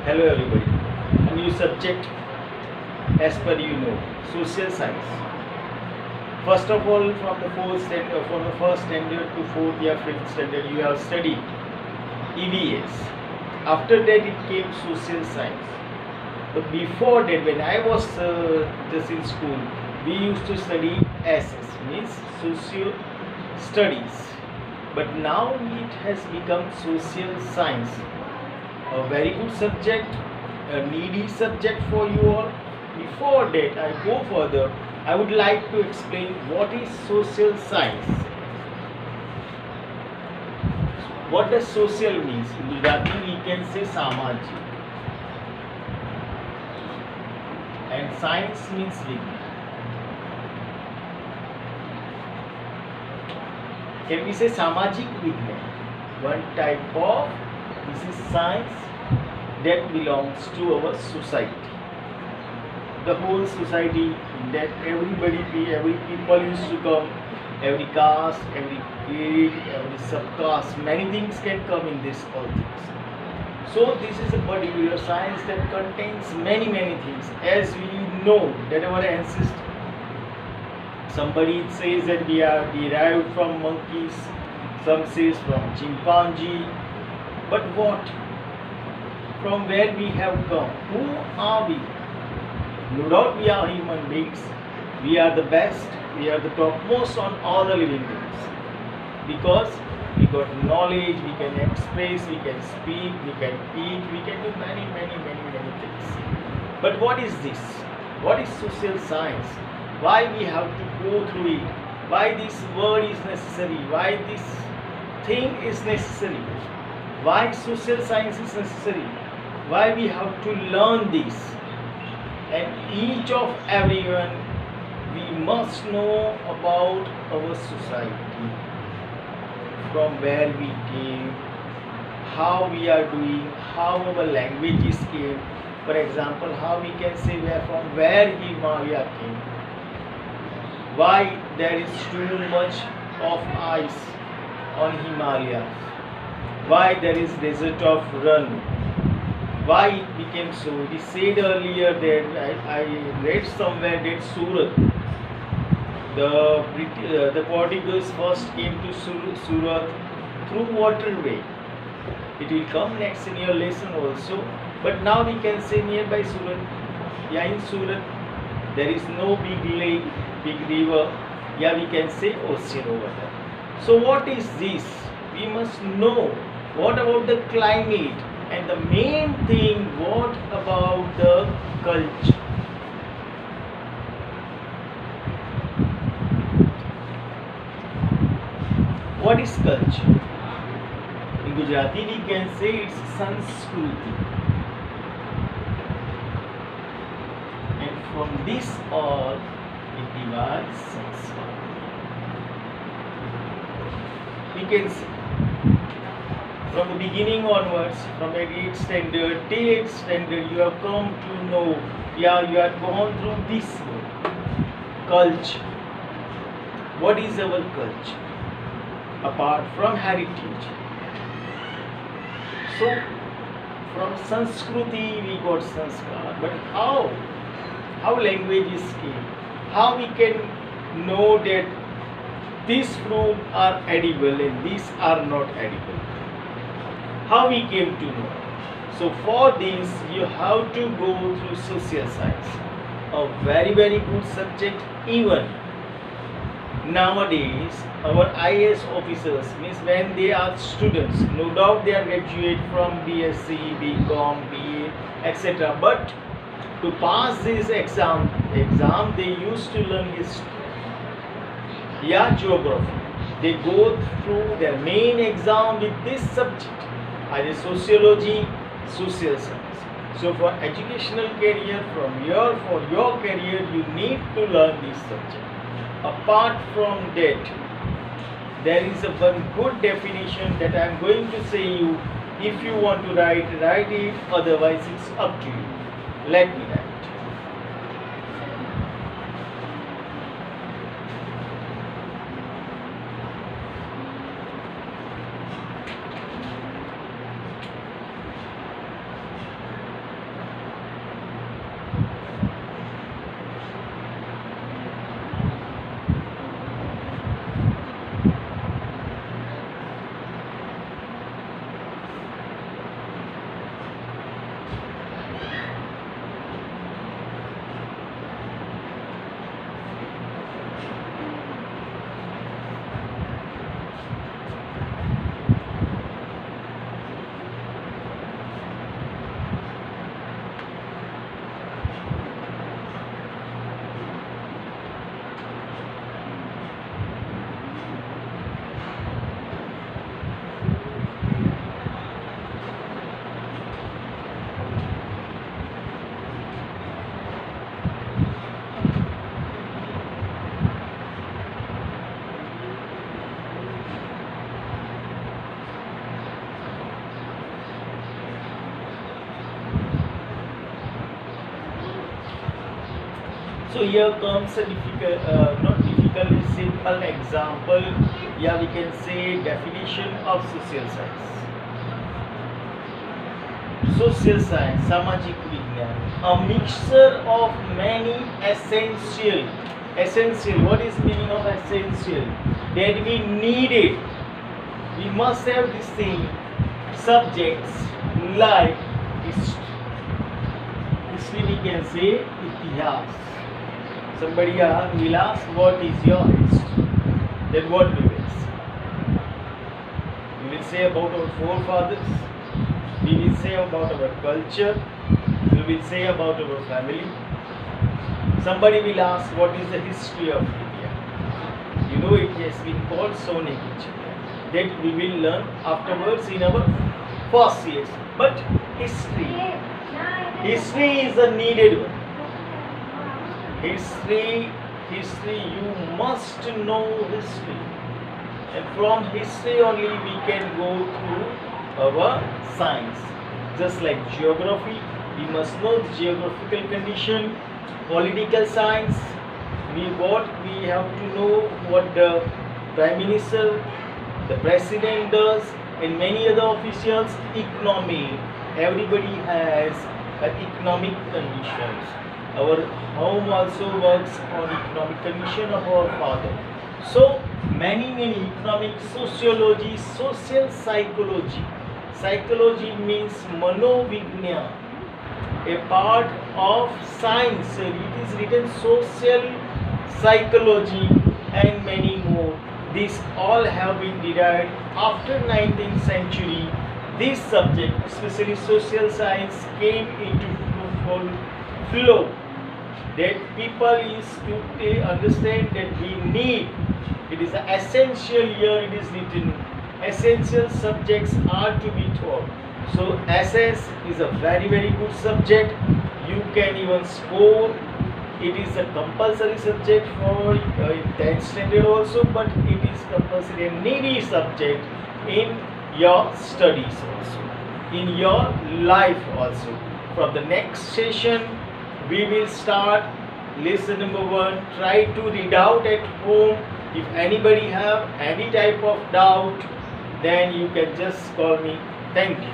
Hello everybody. A new subject as per social science. First of all, from the first standard to fourth year, fifth standard, you have studied EVS. After that, it came social science. But before that, when I was just in school, we used to study SS, means social studies. But now it has become social science. A very good subject, a needy subject for you all. Before that, I go further. I would like to explain what is social science. What does social means? In Gujarati, we can say samajik. And science means vigyan. Can we say samajik vigyan? One type of, this is science that belongs to our society. The whole society, that every people used to come, every caste, every creed, every subcaste, many things can come in this all things. So this is a particular science that contains many things. As we know that our ancestors, somebody says that we are derived from monkeys, some says from chimpanzee, but what? From where we have come? Who are we? No doubt we are human beings. We are the best. We are the topmost on all the living beings. Because we got knowledge, we can express, we can speak, we can eat, we can do many things. But what is this? What is social science? Why we have to go through it? Why this word is necessary? Why this thing is necessary? Why social science is necessary? Why we have to learn this? And each of everyone, we must know about our society, from where we came, how we are doing, how our languages came. For example, how we can say we are from where Himalaya came. Why there is too much of ice on Himalayas? Why there is desert of Run? Why it became so? It is said earlier that I read somewhere that Surat, the Portuguese first came to Surat through waterway. It will come next in your lesson also. But now we can say nearby Surat. Yeah, in Surat there is no big lake, big river. Yeah, we can say ocean over there. So what is this? We must know. What about the climate? And the main thing, what about the culture? What is culture? In Gujarati we can say it's Sanskruti. And from this all it divides Sanskar. We can see from the beginning onwards, from the 8th standard till 8th standard, you have come to know, yeah, you have gone through this culture. What is our culture? Apart from heritage. So, from Sanskruti we got Sanskar. But how? How languages came? How we can know that these fruit are edible and these are not edible? How we came to know? So for this you have to go through social science, a very good subject. Even nowadays our IAS officers, means when they are students, no doubt they are graduate from BSc, BCom, BA, etc. But to pass this exam they used to learn history, geography. They go through their main exam with this subject, either sociology, social science. So for educational career, for your career, you need to learn this subject. Apart from that, there is a one good definition that I am going to say you. If you want to write it, otherwise it's up to you. Let me write. So here comes a not difficult, a simple example. Yeah, we can say definition of social science. Social science, Samajik Vignan, a mixture of many essential. What is meaning of essential? That we need it. We must have this thing. Subjects like history. History we can say itihas. Somebody will ask, what is your history? Then what we will say? We will say about our forefathers. We will say about our culture. We will say about our family. Somebody will ask, what is the history of India? You know, it has been called Sone Kitchen. That we will learn afterwards in our first years. But history is a needed one. History, you must know history. And from history only we can go through our science. Just like geography, we must know the geographical condition. Political science, we have to know what the Prime Minister, the President does, and many other officials. Economy, everybody has economic conditions. Our home also works on economic condition of our father. So many economic, sociology, social psychology. Psychology means manovignan, a part of science. It is written social psychology and many more. These all have been derived after 19th century. This subject, especially social science, came into full flow. That people is to understand that we need. It is essential here. It is written. Essential subjects are to be taught. So SS is a very good subject. You can even score. It is a compulsory subject for 10th standard also, but it is compulsory and needy subject in your studies also, in your life also. From the next session, we will start lesson number 1. Try to read out at home. If anybody have any type of doubt, then you can just call me. Thank you.